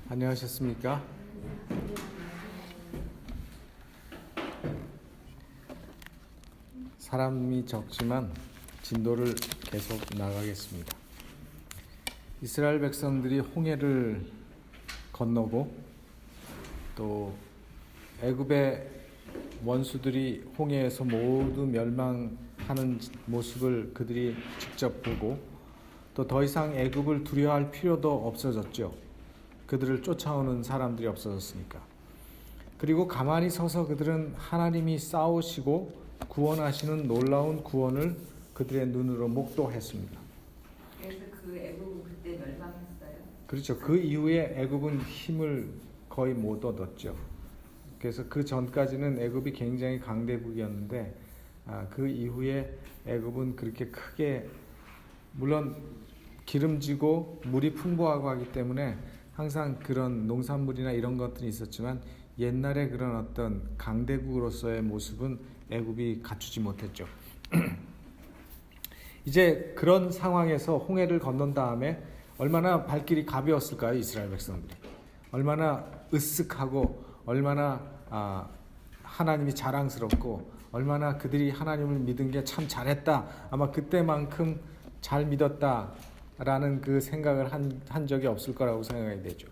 안녕하셨습니까? 사람이 적지만 진도를 계속 나가겠습니다. 이스라엘 백성들이 홍해를 건너고 또 애굽의 원수들이 홍해에서 모두 멸망하는 모습을 그들이 직접 보고 또 더 이상 애굽을 두려워할 필요도 없어졌죠. 그들을 쫓아오는 사람들이 없어졌으니까. 그리고 가만히 서서 그들은 하나님이 싸우시고 구원하시는 놀라운 구원을 그들의 눈으로 목도했습니다. 그래서 그 애국은 그때 멸망했어요. 그렇죠. 그 이후에 애굽은 힘을 거의 못 얻었죠. 그래서 그 전까지는 애굽이 굉장히 강대국이었는데 그 이후에 애굽은 그렇게 크게, 물론 기름지고 물이 풍부하고 하기 때문에 항상 그런 농산물이나 이런 것들이 있었지만 옛날에 그런 어떤 강대국으로서의 모습은 애굽이 갖추지 못했죠. 이제 그런 상황에서 홍해를 건넌 다음에 얼마나 발길이 가벼웠을까요? 이스라엘 백성들이 얼마나 으쓱하고 얼마나 하나님이 자랑스럽고 얼마나 그들이 하나님을 믿은 게 참 잘했다, 아마 그때만큼 잘 믿었다라는 그 생각을 한 적이 없을 거라고 생각이 되죠.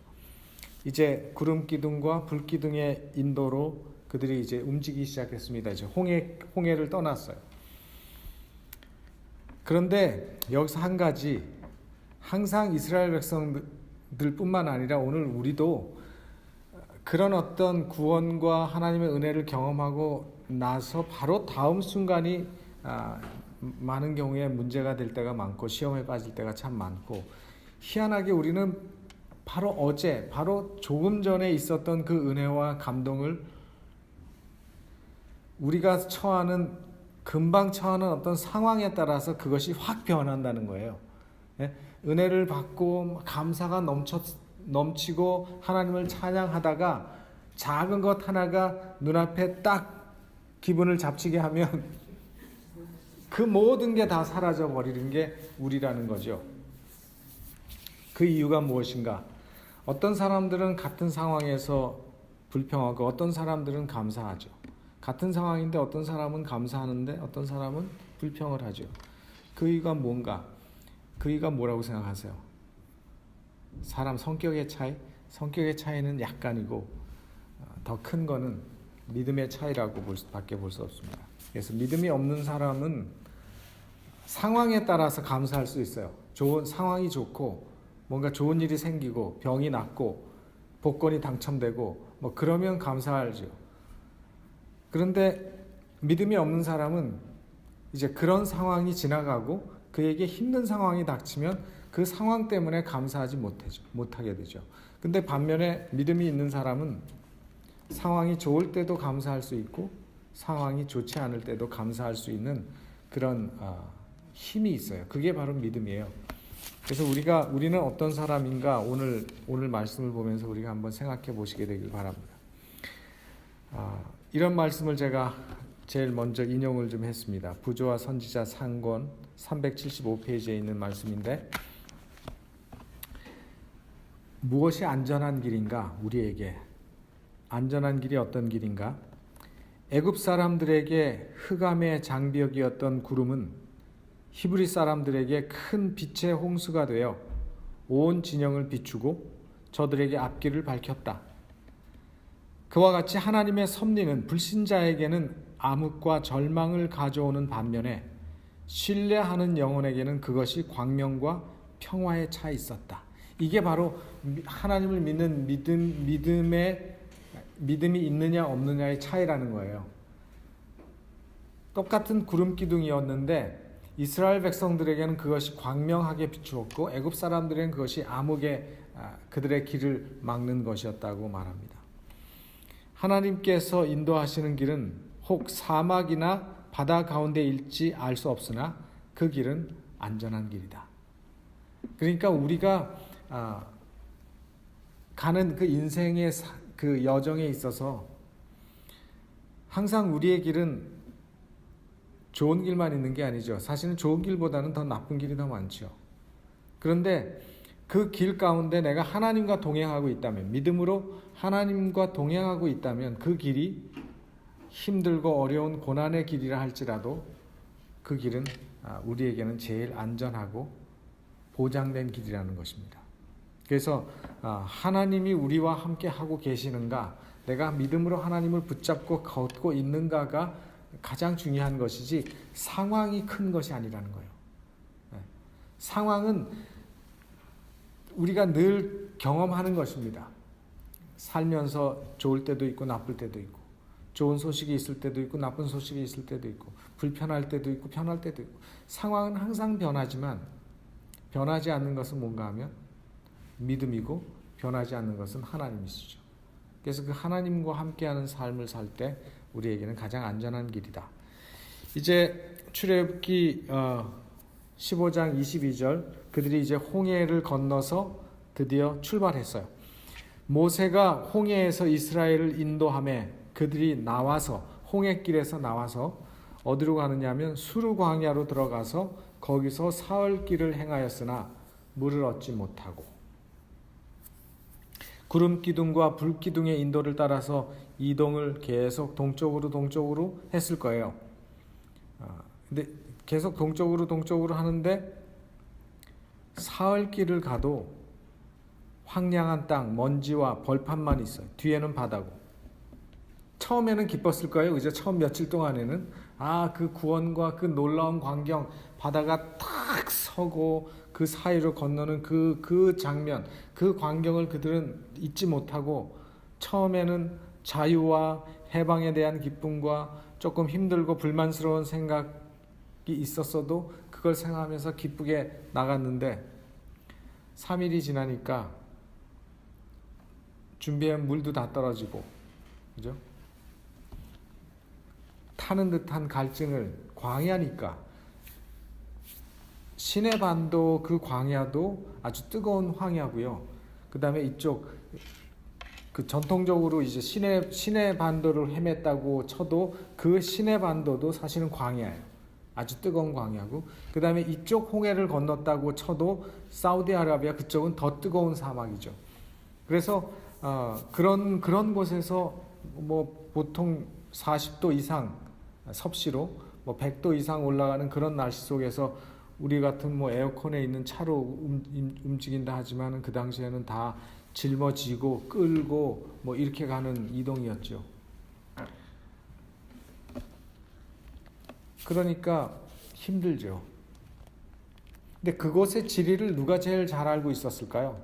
이제 구름 기둥과 불 기둥의 인도로 그들이 이제 움직이기 시작했습니다. 이제 홍해를 떠났어요. 그런데 여기서 한 가지, 항상 이스라엘 백성들뿐만 아니라 오늘 우리도 그런 어떤 구원과 하나님의 은혜를 경험하고 나서 바로 다음 순간이 많은 경우에 문제가 될 때가 많고 시험에 빠질 때가 참 많고, 희한하게 우리는 바로 어제, 바로 조금 전에 있었던 그 은혜와 감동을 우리가 금방 처하는 어떤 상황에 따라서 그것이 확 변한다는 거예요. 은혜를 받고 감사가 넘치고 하나님을 찬양하다가 작은 것 하나가 눈앞에 딱 기분을 잡치게 하면 그 모든 게 다 사라져 버리는 게 우리라는 거죠. 그 이유가 무엇인가? 어떤 사람들은 같은 상황에서 불평하고 어떤 사람들은 감사하죠. 같은 상황인데 어떤 사람은 감사하는데 어떤 사람은 불평을 하죠. 그 이유가 뭔가? 그 이유가 뭐라고 생각하세요? 사람 성격의 차이? 성격의 차이는 약간이고 더 큰 거는 믿음의 차이라고 밖에 볼 수 없습니다. 그래서 믿음이 없는 사람은 상황에 따라서 감사할 수 있어요. 상황이 좋고 뭔가 좋은 일이 생기고 병이 낫고 복권이 당첨되고 그러면 감사하죠. 그런데 믿음이 없는 사람은 이제 그런 상황이 지나가고 그에게 힘든 상황이 닥치면 그 상황 때문에 감사하지 못하게 되죠. 근데 반면에 믿음이 있는 사람은 상황이 좋을 때도 감사할 수 있고 상황이 좋지 않을 때도 감사할 수 있는 그런 힘이 있어요. 그게 바로 믿음이에요. 그래서 우리는 어떤 사람인가 오늘 말씀을 보면서 우리가 한번 생각해 보시게 되길 바랍니다. 이런 말씀을 제가 제일 먼저 인용을 좀 했습니다. 부조와 선지자 상권 375페이지에 있는 말씀인데, 무엇이 안전한 길인가? 우리에게 안전한 길이 어떤 길인가? 애굽 사람들에게 흑암의 장벽이었던 구름은 히브리 사람들에게 큰 빛의 홍수가 되어 온 진영을 비추고 저들에게 앞길을 밝혔다. 그와 같이 하나님의 섭리는 불신자에게는 암흑과 절망을 가져오는 반면에 신뢰하는 영혼에게는 그것이 광명과 평화에 차 있었다. 이게 바로 하나님을 믿는 믿음이 있느냐 없느냐의 차이라는 거예요. 똑같은 구름 기둥이었는데 이스라엘 백성들에게는 그것이 광명하게 비추었고 애굽 사람들에게는 그것이 암흑에 그들의 길을 막는 것이었다고 말합니다. 하나님께서 인도하시는 길은 혹 사막이나 바다 가운데일지 알 수 없으나 그 길은 안전한 길이다. 그러니까 우리가 가는 그 인생의 그 여정에 있어서 항상 우리의 길은 좋은 길만 있는 게 아니죠. 사실은 좋은 길보다는 더 나쁜 길이 더 많죠. 그런데 그 길 가운데 내가 하나님과 동행하고 있다면, 믿음으로 하나님과 동행하고 있다면 그 길이 힘들고 어려운 고난의 길이라 할지라도 그 길은 우리에게는 제일 안전하고 보장된 길이라는 것입니다. 그래서 하나님이 우리와 함께 하고 계시는가, 내가 믿음으로 하나님을 붙잡고 걷고 있는가가 가장 중요한 것이지 상황이 큰 것이 아니라는 거예요. 상황은 우리가 늘 경험하는 것입니다. 살면서 좋을 때도 있고 나쁠 때도 있고, 좋은 소식이 있을 때도 있고 나쁜 소식이 있을 때도 있고, 불편할 때도 있고 편할 때도 있고, 상황은 항상 변하지만 변하지 않는 것은 뭔가 하면 믿음이고, 변하지 않는 것은 하나님이시죠. 그래서 그 하나님과 함께하는 삶을 살 때 우리에게는 가장 안전한 길이다. 이제 출애굽기 15장 22절, 그들이 이제 홍해를 건너서 드디어 출발했어요. 모세가 홍해에서 이스라엘을 인도하며 그들이 나와서, 홍해길에서 나와서 어디로 가느냐 하면 수르 광야로 들어가서 거기서 사흘 길을 행하였으나 물을 얻지 못하고, 구름 기둥과 불 기둥의 인도를 따라서 이동을 계속 동쪽으로 했을 거예요. 근데 계속 동쪽으로 하는데 사흘 길을 가도 황량한 땅, 먼지와 벌판만 있어요. 뒤에는 바다고. 처음에는 기뻤을 거예요. 이제 처음 며칠 동안에는 그 구원과 그 놀라운 광경, 바다가 탁 서고 그 사이로 건너는 그 장면, 그 광경을 그들은 잊지 못하고, 처음에는 자유와 해방에 대한 기쁨과 조금 힘들고 불만스러운 생각이 있었어도 그걸 생각하면서 기쁘게 나갔는데, 3일이 지나니까 준비한 물도 다 떨어지고, 그죠? 타는 듯한 갈증을, 광야니까 시내반도 그 광야도 아주 뜨거운 황야고요. 그 다음에 이쪽 그 전통적으로 이제 시내반도를 헤맸다고 쳐도 그 시내반도도 사실은 광야예요. 아주 뜨거운 광야고, 그 다음에 이쪽 홍해를 건넜다고 쳐도 사우디아라비아 그쪽은 더 뜨거운 사막이죠. 그래서 그런 곳에서 뭐 보통 40도 이상 섭씨로 뭐 100도 이상 올라가는 그런 날씨 속에서 우리 같은 뭐 에어컨에 있는 차로 움직인다 하지만 그 당시에는 다 짊어지고 끌고 뭐 이렇게 가는 이동이었죠. 그러니까 힘들죠. 근데 그곳의 지리를 누가 제일 잘 알고 있었을까요?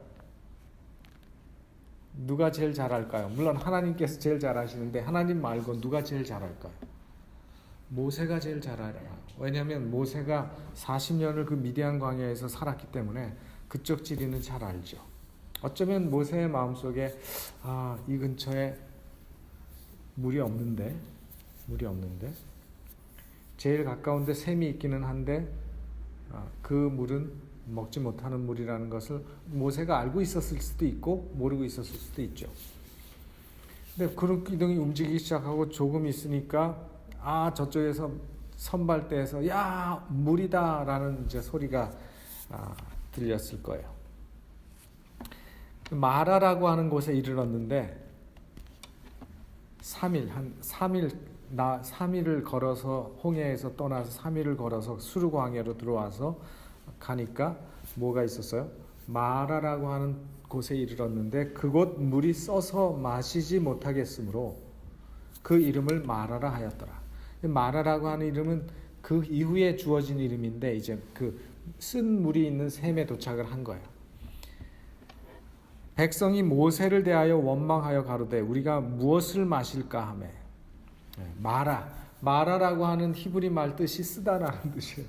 누가 제일 잘 알까요? 물론 하나님께서 제일 잘 아시는데 하나님 말고 누가 제일 잘 알까요? 모세가 제일 잘 알아요. 왜냐하면 모세가 40년을 그 미디안 광야에서 살았기 때문에 그쪽 지리는 잘 알죠. 어쩌면 모세의 마음속에 이 근처에 물이 없는데 제일 가까운데 샘이 있기는 한데 그 물은 먹지 못하는 물이라는 것을 모세가 알고 있었을 수도 있고 모르고 있었을 수도 있죠. 근데 구름 기둥이 움직이기 시작하고 조금 있으니까 저쪽에서 선발대에서 야 물이다 라는 이제 소리가 들렸을 거예요. 마라라고 하는 곳에 이르렀는데 3일을 걸어서 홍해에서 떠나서 3일을 걸어서 수르 광야로 들어와서 가니까 뭐가 있었어요? 마라라고 하는 곳에 이르렀는데 그곳 물이 써서 마시지 못하겠으므로 그 이름을 마라라 하였더라. 마라라고 하는 이름은 그 이후에 주어진 이름인데 이제 그 쓴 물이 있는 샘에 도착을 한 거예요. 백성이 모세를 대하여 원망하여 가로되 우리가 무엇을 마실까 하매, 마라라고 하는 히브리 말 뜻이 쓰다라는 뜻이에요.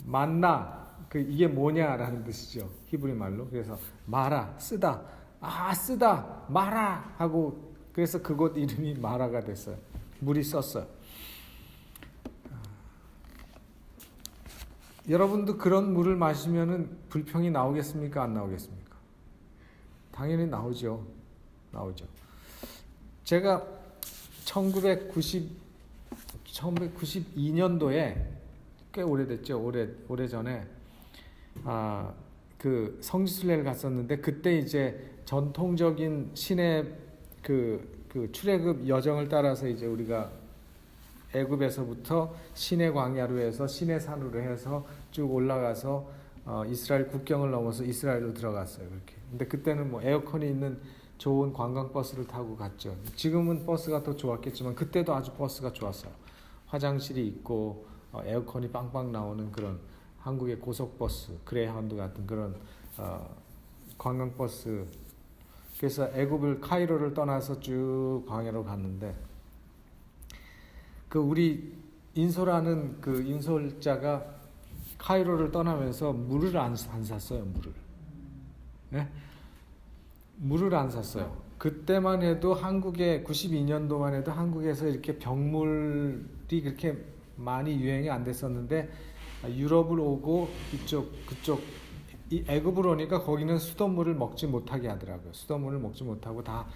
만나, 이게 뭐냐라는 뜻이죠. 히브리 말로. 그래서 마라, 쓰다, 쓰다, 마라 하고 그래서 그곳 이름이 마라가 됐어요. 물이 썼어요. 여러분도 그런 물을 마시면은 불평이 나오겠습니까? 안 나오겠습니까? 당연히 나오죠. 제가 1992년도에 꽤 오래됐죠. 오래전에 그 성지순례를 갔었는데 그때 이제 전통적인 신의 그 출애굽 여정을 따라서 이제 우리가 애굽에서부터 시내 광야로 해서 시내 산으로 해서 쭉 올라가서 이스라엘 국경을 넘어서 이스라엘로 들어갔어요. 그렇게. 근데 그때는 뭐 에어컨이 있는 좋은 관광 버스를 타고 갔죠. 지금은 버스가 더 좋았겠지만 그때도 아주 버스가 좋았어요. 화장실이 있고 에어컨이 빵빵 나오는 그런 한국의 고속버스, 그레이하운드 같은 그런 관광 버스. 그래서 애굽을 카이로를 떠나서 쭉 광야로 갔는데 그 우리 인솔하는 그 인솔자가 카이로를 떠나면서 물을 안 샀어요. 네? 물을 안 샀어요. 그때만 해도 한국에 92년도만 해도 한국에서 이렇게 병물이 그렇게 많이 유행이 안 됐었는데 유럽을 오고 그쪽 이 애굽을 오니까 거기는 수돗물을 먹지 못하게 하더라고요. 수돗물을 먹지 못하고 다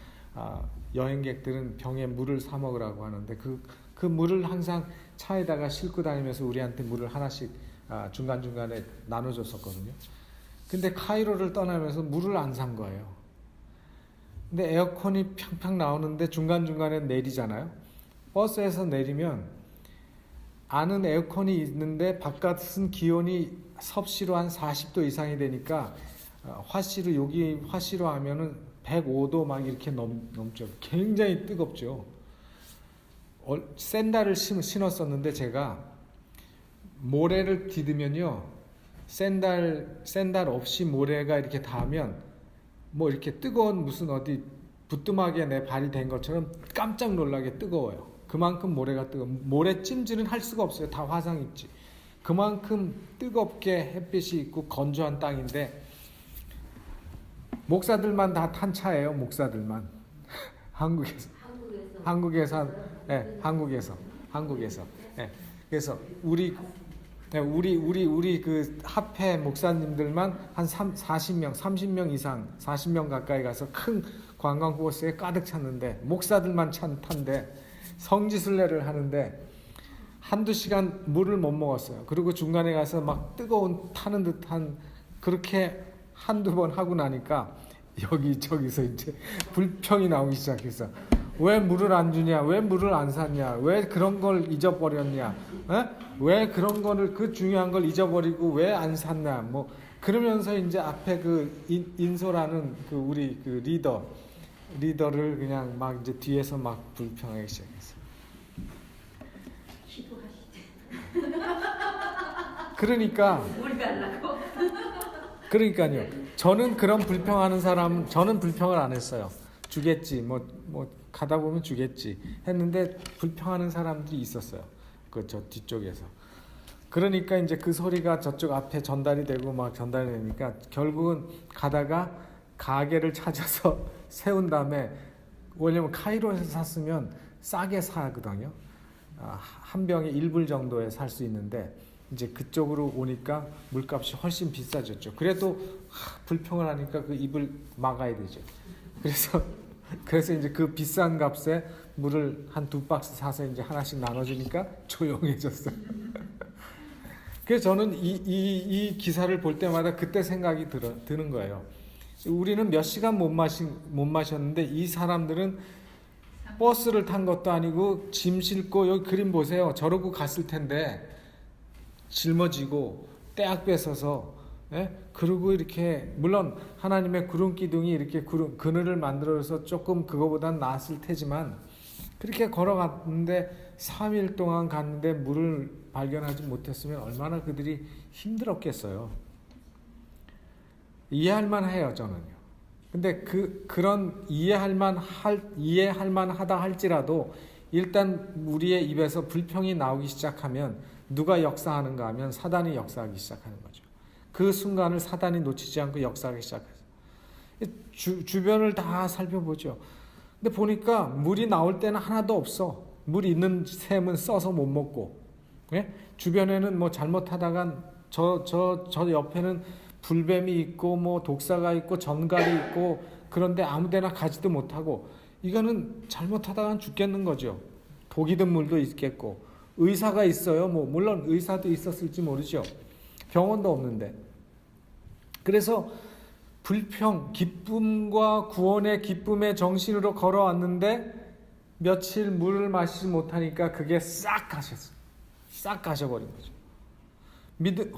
여행객들은 병에 물을 사 먹으라고 하는데 그 물을 항상 차에다가 싣고 다니면서 우리한테 물을 하나씩 중간중간에 나눠줬었거든요. 근데 카이로를 떠나면서 물을 안 산 거예요. 근데 에어컨이 팡팡 나오는데 중간중간에 내리잖아요. 버스에서 내리면 안은 에어컨이 있는데 바깥은 기온이 섭씨로 한 40도 이상이 되니까 화씨로 여기 화씨로 하면은 105도 막 이렇게 넘죠. 굉장히 뜨겁죠. 샌들을 신었었는데 제가 모래를 디디면요, 샌들 없이 모래가 이렇게 닿으면 뭐 이렇게 뜨거운 무슨 어디 부뚜막에 내 발이 된 것처럼 깜짝 놀라게 뜨거워요. 그만큼 모래가 뜨거워. 모래 찜질은 할 수가 없어요. 다 화상 입지. 그만큼 뜨겁게 햇빛이 있고 건조한 땅인데 목사들만 다 탄 차예요. 목사들만. 한국에서 네. 그래서 우리 그 합회 목사님들만 한 40명, 30명 이상, 40명 가까이 가서 큰 관광 코스에 가득 찼는데 목사들만 탄데 성지순례를 하는데 한두 시간 물을 못 먹었어요. 그리고 중간에 가서 막 뜨거운 타는 듯한 그렇게 한두 번 하고 나니까 여기저기서 이제 불평이 나오기 시작했어. 왜 물을 안 주냐? 왜 물을 안 샀냐? 왜 그런 걸 잊어버렸냐? 왜 그런 거를 그 중요한 걸 잊어버리고 왜 안 샀냐? 뭐 그러면서 이제 앞에 그 인소라는 그 우리 그 리더를 그냥 막 이제 뒤에서 막 불평하기 시작했어. 그러니까요. 저는 그런 불평하는 사람, 저는 불평을 안 했어요. 주겠지, 뭐 가다 보면 주겠지 했는데 불평하는 사람들이 있었어요. 그 저 뒤쪽에서. 그러니까 이제 그 소리가 저쪽 앞에 전달이 되고 막 전달이 되니까 결국은 가다가 가게를 찾아서 세운 다음에, 왜냐면 카이로에서 샀으면 싸게 사거든요. 한 병에 1불 정도에 살 수 있는데 이제 그쪽으로 오니까 물값이 훨씬 비싸졌죠. 그래도 불평을 하니까 그 입을 막아야 되죠. 그래서 이제 그 비싼 값에 물을 한 2박스 사서 이제 하나씩 나눠주니까 조용해졌어요. 그래서 저는 이 기사를 볼 때마다 그때 생각이 드는 거예요. 우리는 몇 시간 못 마셨는데 이 사람들은 버스를 탄 것도 아니고 짐 싣고, 여기 그림 보세요. 저러고 갔을 텐데 짊어지고 떼악 뺏어서, 그리고 이렇게 물론 하나님의 구름 기둥이 이렇게 그늘을 만들어서 조금 그거보단 나았을 테지만 그렇게 걸어갔는데 3일 동안 갔는데 물을 발견하지 못했으면 얼마나 그들이 힘들었겠어요. 이해할 만해요, 저는요. 근데 그런 이해할 만하다 할지라도 일단 우리의 입에서 불평이 나오기 시작하면 누가 역사하는가 하면 사단이 역사하기 시작하는 거죠. 그 순간을 사단이 놓치지 않고 역사하기 시작해요. 주변을 다 살펴보죠. 근데 보니까 물이 나올 때는 하나도 없어. 물이 있는 샘은 써서 못 먹고, 주변에는 뭐 잘못하다간 저 옆에는 불뱀이 있고 뭐 독사가 있고 전갈이 있고 그런데 아무데나 가지도 못하고, 이거는 잘못하다간 죽겠는 거죠. 독이 든 물도 있겠고, 의사가 있어요. 뭐 물론 의사도 있었을지 모르죠. 병원도 없는데. 그래서 불평, 기쁨과 구원의 기쁨의 정신으로 걸어왔는데 며칠 물을 마시지 못하니까 그게 싹 가셨어요. 싹 가셔버린 거죠.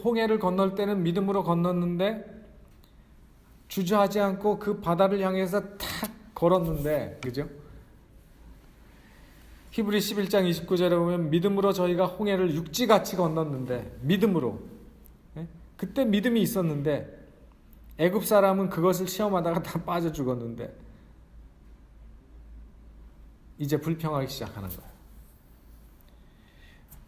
홍해를 건널 때는 믿음으로 건넜는데 주저하지 않고 그 바다를 향해서 탁 걸었는데, 그죠? 히브리 11장 29절에 보면 믿음으로 저희가 홍해를 육지같이 건넜는데, 믿음으로. 그때 믿음이 있었는데 애굽 사람은 그것을 시험하다가 다 빠져 죽었는데 이제 불평하기 시작하는 거예요.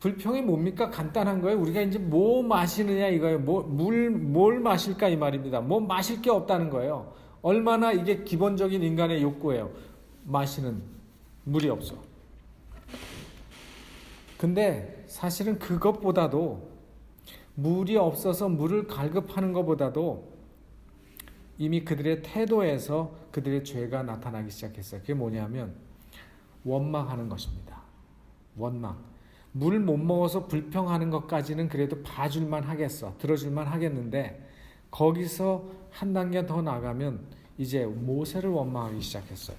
불평이 뭡니까? 간단한 거예요. 우리가 이제 뭐 마시느냐 이거예요. 뭘 마실까 이 말입니다. 뭐 마실 게 없다는 거예요. 얼마나 이게 기본적인 인간의 욕구예요. 마시는 물이 없어. 근데 사실은 그것보다도 물이 없어서 물을 갈급하는 것보다도 이미 그들의 태도에서 그들의 죄가 나타나기 시작했어요. 그게 뭐냐면 원망하는 것입니다. 원망. 물 못 먹어서 불평하는 것까지는 그래도 봐줄만 하겠어. 들어줄만 하겠는데 거기서 한 단계 더 나가면 이제 모세를 원망하기 시작했어요.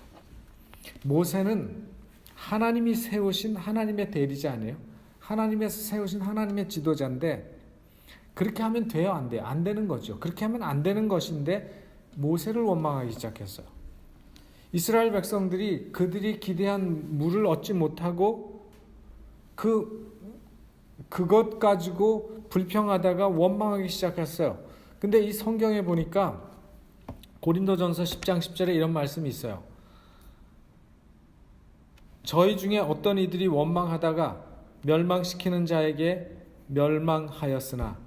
모세는 하나님이 세우신 하나님의 대리자네요. 하나님에서 세우신 하나님의 지도자인데 그렇게 하면 돼요? 안 돼요? 안 되는 거죠. 그렇게 하면 안 되는 것인데 모세를 원망하기 시작했어요. 이스라엘 백성들이 그들이 기대한 물을 얻지 못하고 그것 가지고 불평하다가 원망하기 시작했어요. 근데 이 성경에 보니까 고린도전서 10장 10절에 이런 말씀이 있어요. 저희 중에 어떤 이들이 원망하다가 멸망시키는 자에게 멸망하였나니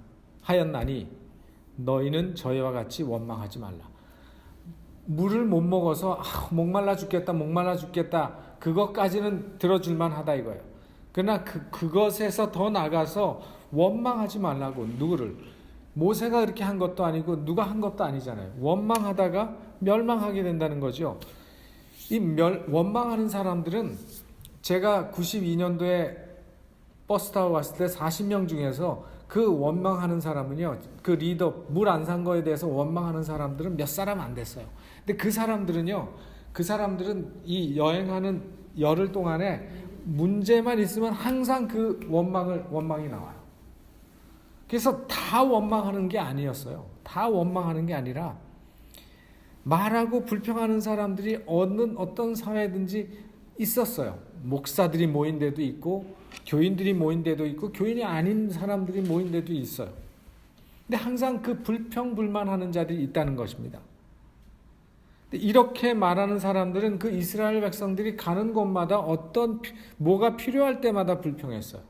너희는 저희와 같이 원망하지 말라. 물을 못 먹어서 목말라 죽겠다 그것까지는 들어줄만 하다 이거예요. 그러나 그것에서 더 나가서 원망하지 말라고. 누구를? 모세가 그렇게 한 것도 아니고 누가 한 것도 아니잖아요. 원망하다가 멸망하게 된다는 거죠. 원망하는 사람들은 제가 92년도에 버스 타고 갔을 때 40명 중에서 그 원망하는 사람은요, 그 리더 물 안 산 거에 대해서 원망하는 사람들은 몇 사람 안 됐어요. 근데 그 사람들은 이 여행하는 열흘 동안에 문제만 있으면 항상 그 원망이 나와요. 그래서 다 원망하는 게 아니었어요. 다 원망하는 게 아니라 말하고 불평하는 사람들이 어떤 사회든지 있었어요. 목사들이 모인 데도 있고 교인들이 모인 데도 있고 교인이 아닌 사람들이 모인 데도 있어요. 근데 항상 그 불평불만하는 자들이 있다는 것입니다. 이렇게 말하는 사람들은 그 이스라엘 백성들이 가는 곳마다 뭐가 필요할 때마다 불평했어요.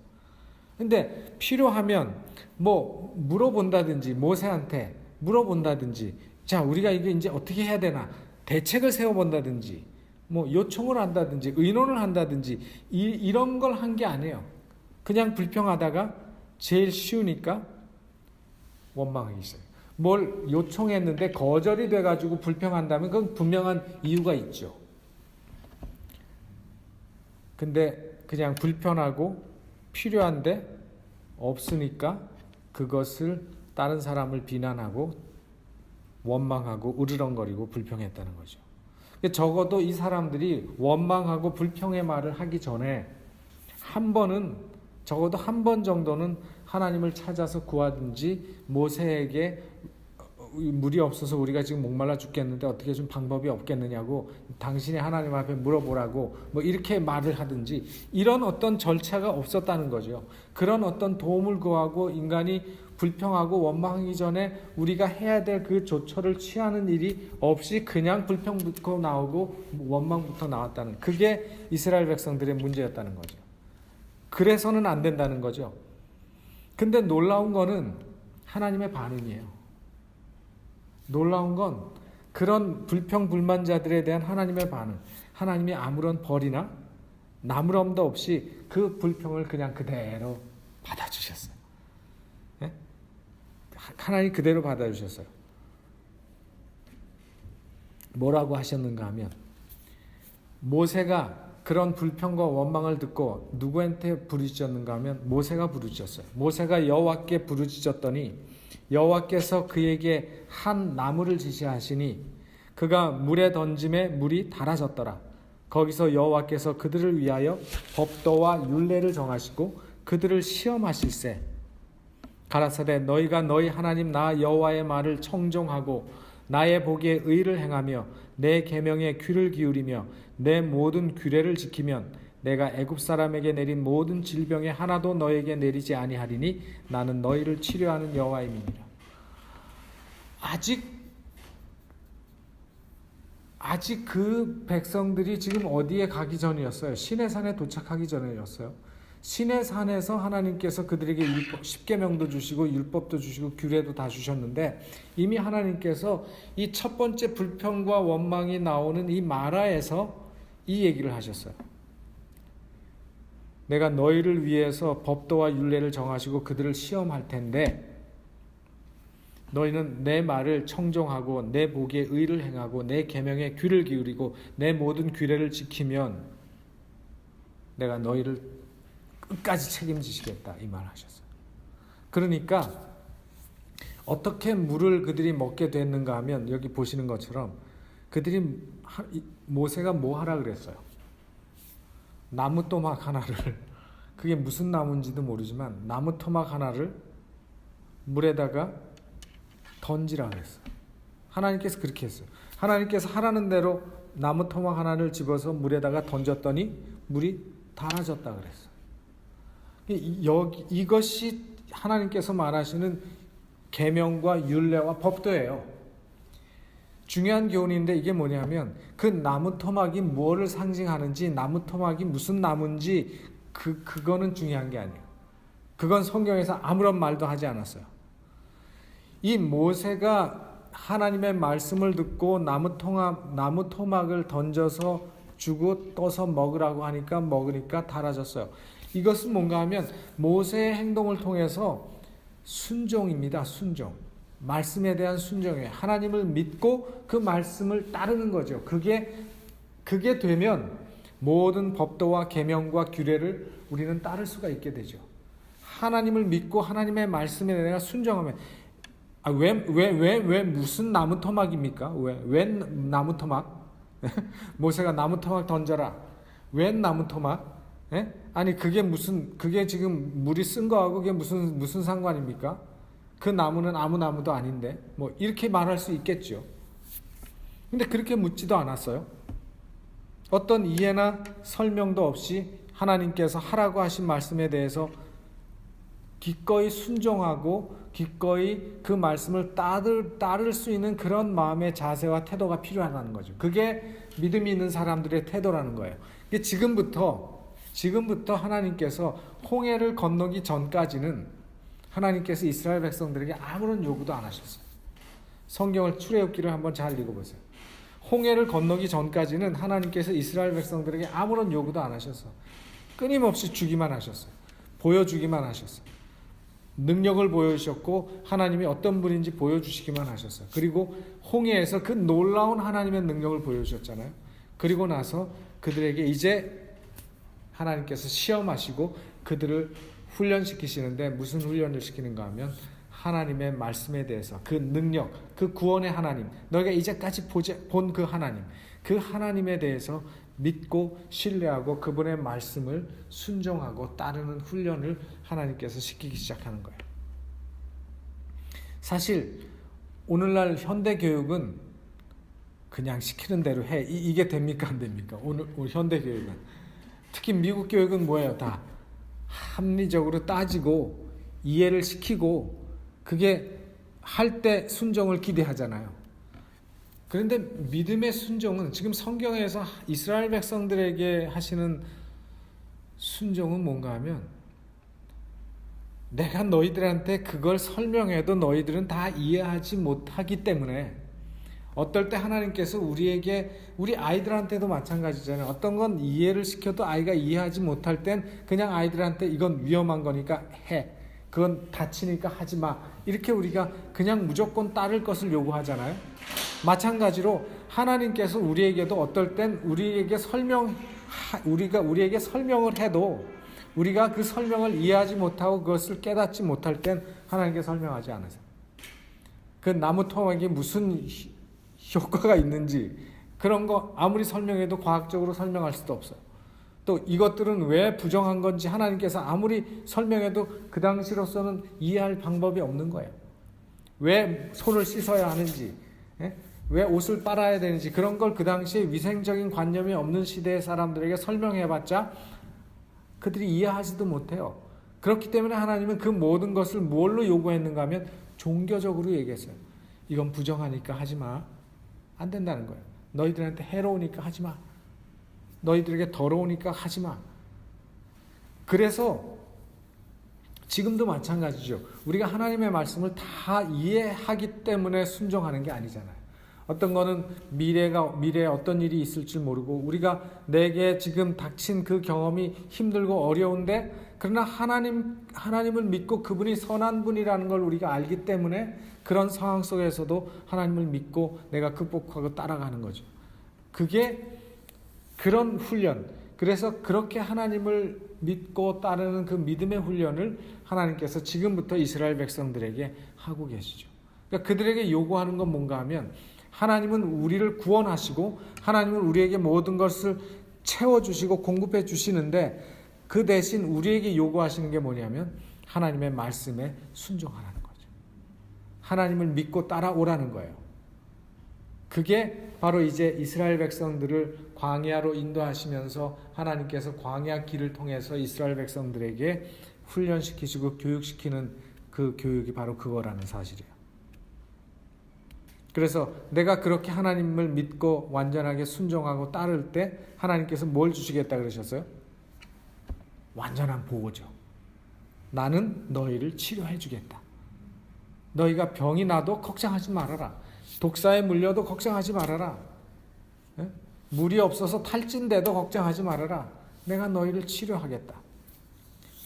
근데 필요하면 뭐 물어본다든지 모세한테 물어본다든지 자 우리가 이거 이제 어떻게 해야 되나 대책을 세워본다든지 뭐 요청을 한다든지 의논을 한다든지 이런 걸 한 게 아니에요. 그냥 불평하다가 제일 쉬우니까 원망하기 시작해요. 뭘 요청했는데 거절이 돼가지고 불평한다면 그건 분명한 이유가 있죠. 근데 그냥 불편하고 필요한데 없으니까 그것을 다른 사람을 비난하고 원망하고 으르렁거리고 불평했다는 거죠. 적어도 이 사람들이 원망하고 불평의 말을 하기 전에 적어도 한 번 정도는 하나님을 찾아서 구하든지 모세에게 물이 없어서 우리가 지금 목말라 죽겠는데 어떻게 좀 방법이 없겠느냐고 당신이 하나님 앞에 물어보라고 뭐 이렇게 말을 하든지 이런 어떤 절차가 없었다는 거죠. 그런 어떤 도움을 구하고 인간이 불평하고 원망하기 전에 우리가 해야 될 그 조처를 취하는 일이 없이 그냥 불평부터 나오고 원망부터 나왔다는 그게 이스라엘 백성들의 문제였다는 거죠. 그래서는 안 된다는 거죠. 근데 놀라운 거는 하나님의 반응이에요. 놀라운 건 그런 불평불만자들에 대한 하나님의 반응. 하나님이 아무런 벌이나 나무럼도 없이 그 불평을 그냥 그대로 받아주셨어요. 네? 하나님 그대로 받아주셨어요. 뭐라고 하셨는가 하면 모세가 그런 불평과 원망을 듣고 누구한테 부르짖었는가 하면 모세가 부르짖었어요. 모세가 여호와께 부르짖었더니 여호와께서 그에게 한 나무를 지시하시니 그가 물에 던짐에 물이 달아졌더라. 거기서 여호와께서 그들을 위하여 법도와 율례를 정하시고 그들을 시험하실세. 가라사대 너희가 너희 하나님 나 여호와의 말을 청종하고 나의 보기에 의를 행하며 내 계명에 귀를 기울이며 내 모든 규례를 지키면 내가 애굽 사람에게 내린 모든 질병에 하나도 너에게 내리지 아니하리니 나는 너희를 치료하는 여호와임이니라. 아직 그 백성들이 지금 어디에 가기 전이었어요? 시내산에 도착하기 전이었어요. 시내산에서 하나님께서 그들에게 십계명도 주시고 율법도 주시고 규례도 다 주셨는데 이미 하나님께서 이 첫 번째 불평과 원망이 나오는 이 마라에서 이 얘기를 하셨어요. 내가 너희를 위해서 법도와 율례를 정하시고 그들을 시험할 텐데 너희는 내 말을 청종하고 내 보기에 의를 행하고 내 계명에 귀를 기울이고 내 모든 규례를 지키면 내가 너희를 끝까지 책임지시겠다 이 말 하셨어요. 그러니까 어떻게 물을 그들이 먹게 됐는가 하면 여기 보시는 것처럼 그들이 모세가 뭐 하라 그랬어요? 나무 토막 하나를 그게 무슨 나무인지도 모르지만 나무 토막 하나를 물에다가 던지라 그랬어요. 하나님께서 그렇게 했어요. 하나님께서 하라는 대로 나무 토막 하나를 집어서 물에다가 던졌더니 물이 달아졌다 그랬어요. 이것이 하나님께서 말하시는 계명과 율례와 법도예요. 중요한 교훈인데 이게 뭐냐면 그 나무 토막이 무엇을 상징하는지 나무 토막이 무슨 나무인지 그거는 중요한 게 아니에요. 그건 성경에서 아무런 말도 하지 않았어요. 이 모세가 하나님의 말씀을 듣고 나무 토막을 던져서 주고 떠서 먹으라고 하니까 먹으니까 달아졌어요. 이것은 뭔가 하면 모세의 행동을 통해서 순종입니다. 순종. 말씀에 대한 순종이에요. 하나님을 믿고 그 말씀을 따르는 거죠. 그게 되면 모든 법도와 계명과 규례를 우리는 따를 수가 있게 되죠. 하나님을 믿고 하나님의 말씀에 내가 순종하면 왜 무슨 나무 토막입니까? 왜 나무 토막? 모세가 나무 토막 던져라. 왜 나무 토막? 예? 아니 그게 지금 물이 쓴 거하고 그게 무슨 상관입니까? 그 나무는 아무 나무도 아닌데 뭐 이렇게 말할 수 있겠죠. 근데 그렇게 묻지도 않았어요. 어떤 이해나 설명도 없이 하나님께서 하라고 하신 말씀에 대해서 기꺼이 순종하고 기꺼이 그 말씀을 따를 수 있는 그런 마음의 자세와 태도가 필요하다는 거죠. 그게 믿음이 있는 사람들의 태도라는 거예요. 지금부터 하나님께서 홍해를 건너기 전까지는 하나님께서 이스라엘 백성들에게 아무런 요구도 안 하셨어요. 성경을 출애굽기를 한번 잘 읽어보세요. 홍해를 건너기 전까지는 하나님께서 이스라엘 백성들에게 아무런 요구도 안 하셨어요. 끊임없이 주기만 하셨어요. 보여주기만 하셨어요. 능력을 보여주셨고 하나님이 어떤 분인지 보여주시기만 하셨어요. 그리고 홍해에서 그 놀라운 하나님의 능력을 보여주셨잖아요. 그리고 나서 그들에게 이제 하나님께서 시험하시고 그들을 훈련시키시는데 무슨 훈련을 시키는가 하면 하나님의 말씀에 대해서 그 능력, 그 구원의 하나님, 너희가 이제까지 본 그 하나님, 그 하나님에 대해서 믿고 신뢰하고 그분의 말씀을 순종하고 따르는 훈련을 하나님께서 시키기 시작하는 거예요. 사실 오늘날 현대 교육은 그냥 시키는 대로 해. 이게 됩니까 안 됩니까? 오늘 현대 교육은 특히 미국 교육은 뭐예요? 다 합리적으로 따지고 이해를 시키고 그게 할 때 순종을 기대하잖아요. 그런데 믿음의 순종은 지금 성경에서 이스라엘 백성들에게 하시는 순종은 뭔가 하면 내가 너희들한테 그걸 설명해도 너희들은 다 이해하지 못하기 때문에 어떨 때 하나님께서 우리 아이들한테도 마찬가지잖아요. 어떤 건 이해를 시켜도 아이가 이해하지 못할 땐 그냥 아이들한테 이건 위험한 거니까 해. 그건 다치니까 하지 마. 이렇게 우리가 그냥 무조건 따를 것을 요구하잖아요. 마찬가지로 하나님께서 우리에게도 어떨 땐 우리에게 설명을 해도 우리가 그 설명을 이해하지 못하고 그것을 깨닫지 못할 땐 하나님께 설명하지 않으세요. 그 나무 토막이 무슨 효과가 있는지 그런 거 아무리 설명해도 과학적으로 설명할 수도 없어요. 또 이것들은 왜 부정한 건지 하나님께서 아무리 설명해도 그 당시로서는 이해할 방법이 없는 거예요. 왜 손을 씻어야 하는지, 왜 옷을 빨아야 되는지 그런 걸 그 당시에 위생적인 관념이 없는 시대의 사람들에게 설명해봤자 그들이 이해하지도 못해요. 그렇기 때문에 하나님은 그 모든 것을 뭘로 요구했는가 하면 종교적으로 얘기했어요. 이건 부정하니까 하지 마. 안 된다는 거예요. 너희들한테 해로우니까 하지 마. 너희들에게 더러우니까 하지 마. 그래서 지금도 마찬가지죠. 우리가 하나님의 말씀을 다 이해하기 때문에 순종하는 게 아니잖아요. 어떤 거는 미래에 어떤 일이 있을지 모르고 우리가 내게 지금 닥친 그 경험이 힘들고 어려운데 그러나 하나님을 믿고 그분이 선한 분이라는 걸 우리가 알기 때문에 그런 상황 속에서도 하나님을 믿고 내가 극복하고 따라가는 거죠. 그게 그런 훈련. 그래서 그렇게 하나님을 믿고 따르는 그 믿음의 훈련을 하나님께서 지금부터 이스라엘 백성들에게 하고 계시죠. 그러니까 그들에게 요구하는 건 뭔가 하면 하나님은 우리를 구원하시고 하나님은 우리에게 모든 것을 채워주시고 공급해 주시는데 그 대신 우리에게 요구하시는 게 뭐냐면 하나님의 말씀에 순종하라는 거죠. 하나님을 믿고 따라오라는 거예요. 그게 바로 이제 이스라엘 백성들을 광야로 인도하시면서 하나님께서 광야 길을 통해서 이스라엘 백성들에게 훈련시키시고 교육시키는 그 교육이 바로 그거라는 사실이에요. 그래서 내가 그렇게 하나님을 믿고 완전하게 순종하고 따를 때 하나님께서 뭘 주시겠다 그러셨어요? 완전한 보호죠. 나는 너희를 치료해 주겠다. 너희가 병이 나도 걱정하지 말아라. 독사에 물려도 걱정하지 말아라. 물이 없어서 탈진돼도 걱정하지 말아라. 내가 너희를 치료하겠다.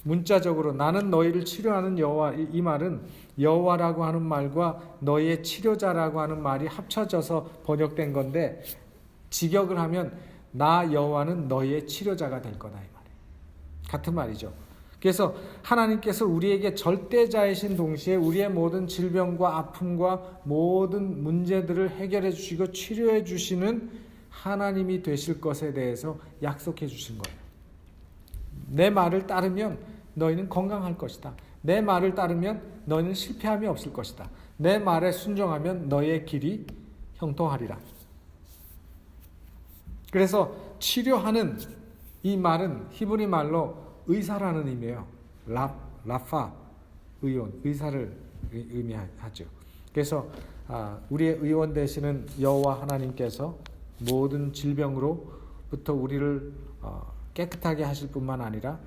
문자적으로 나는 너희를 치료하는 여호와, 이 말은 여호와라고 하는 말과 너희의 치료자라고 하는 말이 합쳐져서 번역된 건데 직역을 하면 나 여호와는 너희의 치료자가 될 거다 이 말이에요. 같은 말이죠. 그래서 하나님께서 우리에게 절대자이신 동시에 우리의 모든 질병과 아픔과 모든 문제들을 해결해 주시고 치료해 주시는 하나님이 되실 것에 대해서 약속해 주신 거예요. 내 말을 따르면 너희는 건강할 것이다. 내 말을 따르면 너희는 실패함이 없을 것이다. 내 말에 순종하면 너희의 길이 형통하리라. 그래서 치료하는 이 말은 히브리 말로 의사라는 의미예요. 라파, 의원, 의사를 의미하죠. 그래서 우리의 의원 되시는 여호와 하나님께서 모든 질병으로부터 우리를 깨끗하게 하실 뿐만 아니라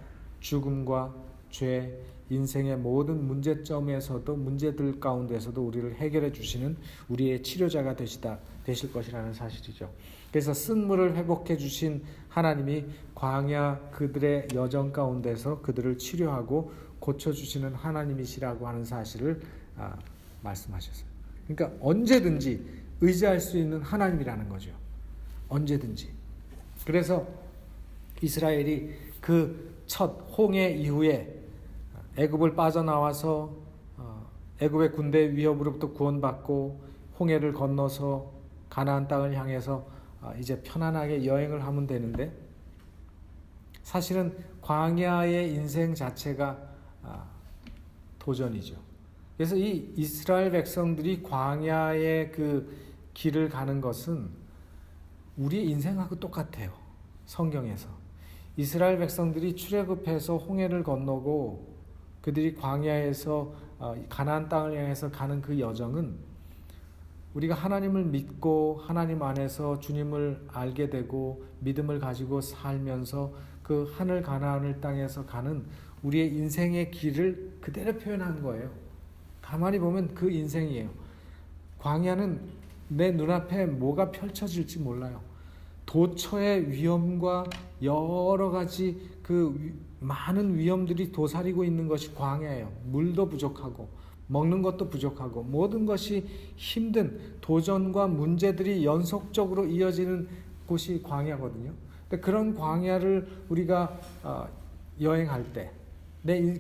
죽음과 죄, 인생의 모든 문제점에서도 문제들 가운데서도 우리를 해결해 주시는 우리의 치료자가 되실 것이라는 사실이죠. 그래서 쓴물을 회복해 주신 하나님이 광야 그들의 여정 가운데서 그들을 치료하고 고쳐주시는 하나님이시라고 하는 사실을 말씀하셨어요. 그러니까 언제든지 의지할 수 있는 하나님이라는 거죠. 언제든지. 그래서 이스라엘이 그 첫 홍해 이후에 애굽을 빠져나와서 애굽의 군대 위협으로부터 구원받고 홍해를 건너서 가나안 땅을 향해서 이제 편안하게 여행을 하면 되는데 사실은 광야의 인생 자체가 도전이죠. 그래서 이 이스라엘 백성들이 광야의 그 길을 가는 것은 우리의 인생하고 똑같아요. 성경에서 이스라엘 백성들이 출애굽해서 홍해를 건너고 그들이 광야에서 가나안 땅을 향해서 가는 그 여정은 우리가 하나님을 믿고 하나님 안에서 주님을 알게 되고 믿음을 가지고 살면서 그 하늘 가나안을 땅에서 가는 우리의 인생의 길을 그대로 표현한 거예요. 가만히 보면 그 인생이에요. 광야는 내 눈앞에 뭐가 펼쳐질지 몰라요. 도처의 위험과 여러 가지 그 많은 위험들이 도사리고 있는 것이 광야예요. 물도 부족하고 먹는 것도 부족하고 모든 것이 힘든 도전과 문제들이 연속적으로 이어지는 곳이 광야거든요. 근데 그런 광야를 우리가 여행할 때,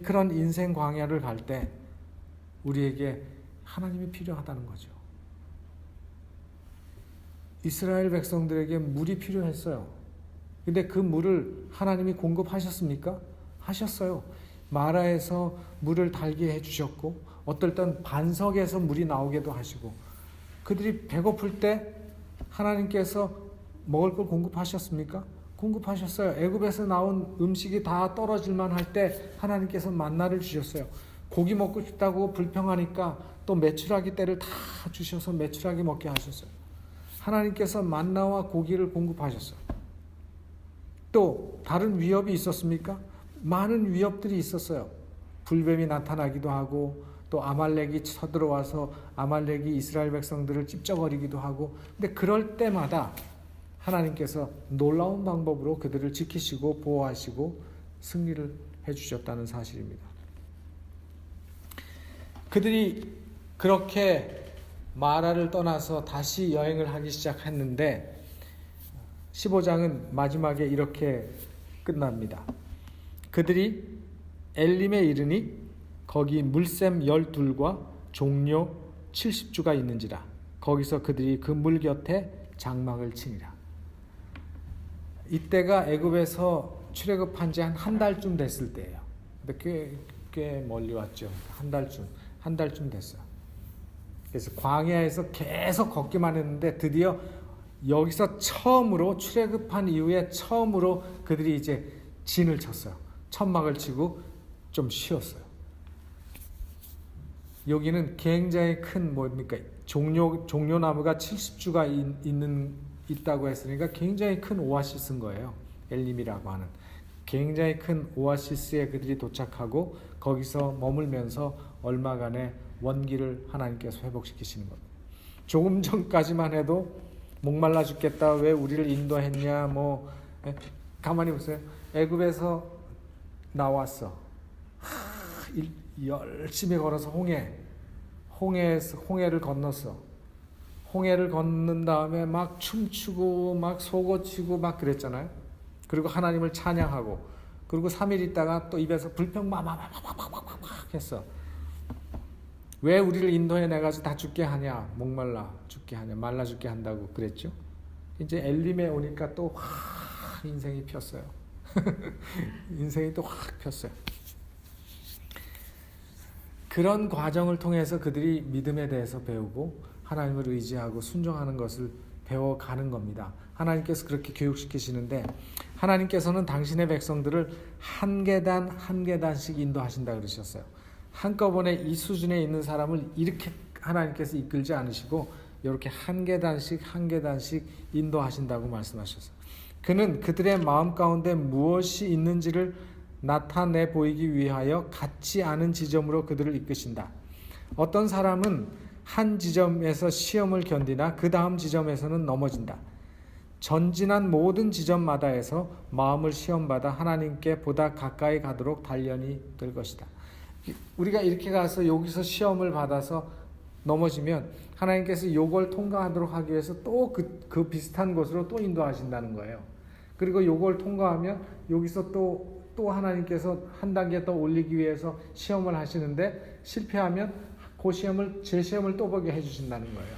그런 인생 광야를 갈 때 우리에게 하나님이 필요하다는 거죠. 이스라엘 백성들에게 물이 필요했어요. 근데 그 물을 하나님이 공급하셨습니까? 하셨어요. 마라에서 물을 달게 해주셨고, 어떨 땐 반석에서 물이 나오게도 하시고, 그들이 배고플 때 하나님께서 먹을 걸 공급하셨습니까? 공급하셨어요. 애굽에서 나온 음식이 다 떨어질만 할 때 하나님께서 만나를 주셨어요. 고기 먹고 싶다고 불평하니까 또 메추라기 떼를 다 주셔서 메추라기 먹게 하셨어요. 하나님께서 만나와 고기를 공급하셨어요. 또 다른 위협이 있었습니까? 많은 위협들이 있었어요. 불뱀이 나타나기도 하고, 또 아말렉이 쳐들어와서 아말렉이 이스라엘 백성들을 찝쩍거리기도 하고, 근데 그럴 때마다 하나님께서 놀라운 방법으로 그들을 지키시고 보호하시고 승리를 해주셨다는 사실입니다. 그들이 그렇게 마라를 떠나서 다시 여행을 하기 시작했는데 15장은 마지막에 이렇게 끝납니다. 그들이 엘림에 이르니 거기 물샘 12과 종려 70주가 있는지라. 거기서 그들이 그 물 곁에 장막을 치니라. 이때가 애굽에서 출애굽한 지 한 달쯤 됐을 때예요. 근데 꽤 멀리 왔죠. 한 달쯤 됐어요. 그래서 광야에서 계속 걷기만 했는데 드디어 여기서 처음으로 출애굽한 이후에 처음으로 그들이 이제 진을 쳤어요. 천막을 치고 좀 쉬었어요. 여기는 굉장히 큰 뭡니까? 종려나무가 70주가 있다고 했으니까 굉장히 큰 오아시스인 거예요. 엘림이라고 하는 굉장히 큰 오아시스에 그들이 도착하고 거기서 머물면서 얼마간의 원기를 하나님께서 회복시키시는 겁니다. 조금 전까지만 해도 목말라 죽겠다, 왜 우리를 인도했냐, 가만히 보세요. 애굽에서 나왔어. 열심히 걸어서 홍해를 건넜어. 홍해를 건넌 다음에 막 춤추고 막 속어치고 막 그랬잖아요. 그리고 하나님을 찬양하고, 그리고 3일 있다가 또 입에서 불평 막 했어. 왜 우리를 인도해 내가지고 다 죽게 하냐, 목말라 죽게 하냐, 말라 죽게 한다고 그랬죠. 이제 엘림에 오니까 또 확 인생이 폈어요. 인생이 또 확 폈어요. 그런 과정을 통해서 그들이 믿음에 대해서 배우고 하나님을 의지하고 순종하는 것을 배워가는 겁니다. 하나님께서 그렇게 교육시키시는데, 하나님께서는 당신의 백성들을 한 계단 한 계단씩 인도하신다 그러셨어요. 한꺼번에 이 수준에 있는 사람을 이렇게 하나님께서 이끌지 않으시고 이렇게 한 계단씩 한 계단씩 인도하신다고 말씀하셨어요. 그는 그들의 마음 가운데 무엇이 있는지를 나타내 보이기 위하여 같지 않은 지점으로 그들을 이끄신다. 어떤 사람은 한 지점에서 시험을 견디나 그 다음 지점에서는 넘어진다. 전진한 모든 지점마다에서 마음을 시험받아 하나님께 보다 가까이 가도록 단련이 될 것이다. 우리가 이렇게 가서 여기서 시험을 받아서 넘어지면 하나님께서 요걸 통과하도록 하기 위해서 또 그 비슷한 곳으로 또 인도하신다는 거예요. 그리고 요걸 통과하면 여기서 또 하나님께서 한 단계 더 올리기 위해서 시험을 하시는데 실패하면 그 제 시험을 또 보게 해주신다는 거예요.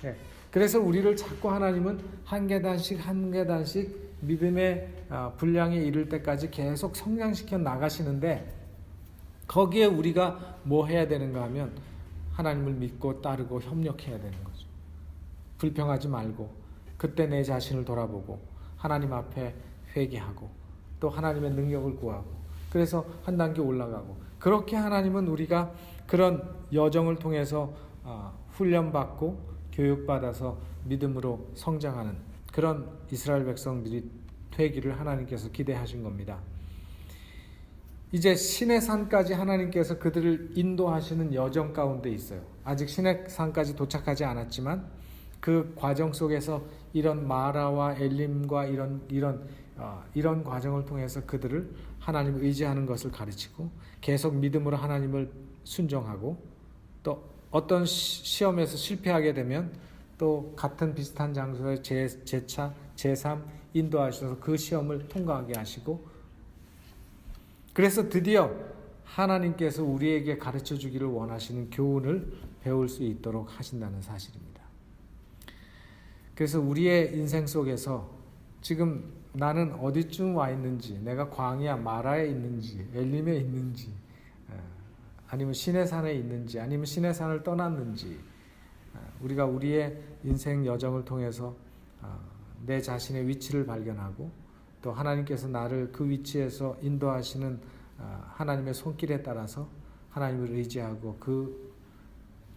네. 그래서 우리를 자꾸 하나님은 한 계단씩 한 계단씩 믿음의 분량에 이를 때까지 계속 성장시켜 나가시는데, 거기에 우리가 뭐 해야 되는가 하면 하나님을 믿고 따르고 협력해야 되는 거죠. 불평하지 말고 그때 내 자신을 돌아보고 하나님 앞에 회개하고 또 하나님의 능력을 구하고, 그래서 한 단계 올라가고, 그렇게 하나님은 우리가 그런 여정을 통해서 훈련받고 교육받아서 믿음으로 성장하는 그런 이스라엘 백성들이 되기를 하나님께서 기대하신 겁니다. 이제 시내산까지 하나님께서 그들을 인도하시는 여정 가운데 있어요. 아직 시내산까지 도착하지 않았지만 그 과정 속에서 이런 마라와 엘림과 이런 과정을 통해서 그들을 하나님을 의지하는 것을 가르치고 계속 믿음으로 하나님을 순종하고, 또 어떤 시험에서 실패하게 되면 또 같은 비슷한 장소에 제2, 제3 인도하셔서 그 시험을 통과하게 하시고, 그래서 드디어 하나님께서 우리에게 가르쳐 주기를 원하시는 교훈을 배울 수 있도록 하신다는 사실입니다. 그래서 우리의 인생 속에서 지금 나는 어디쯤 와 있는지, 내가 광야 마라에 있는지, 엘림에 있는지, 아니면 시내산에 있는지, 아니면 시내산을 떠났는지, 우리가 우리의 인생 여정을 통해서 내 자신의 위치를 발견하고 또 하나님께서 나를 그 위치에서 인도하시는 하나님의 손길에 따라서 하나님을 의지하고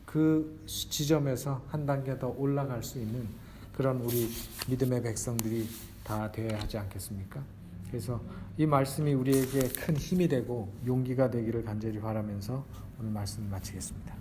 그 지점에서 한 단계 더 올라갈 수 있는 그런 우리 믿음의 백성들이 다 되어야 하지 않겠습니까? 그래서 이 말씀이 우리에게 큰 힘이 되고 용기가 되기를 간절히 바라면서 오늘 말씀 마치겠습니다.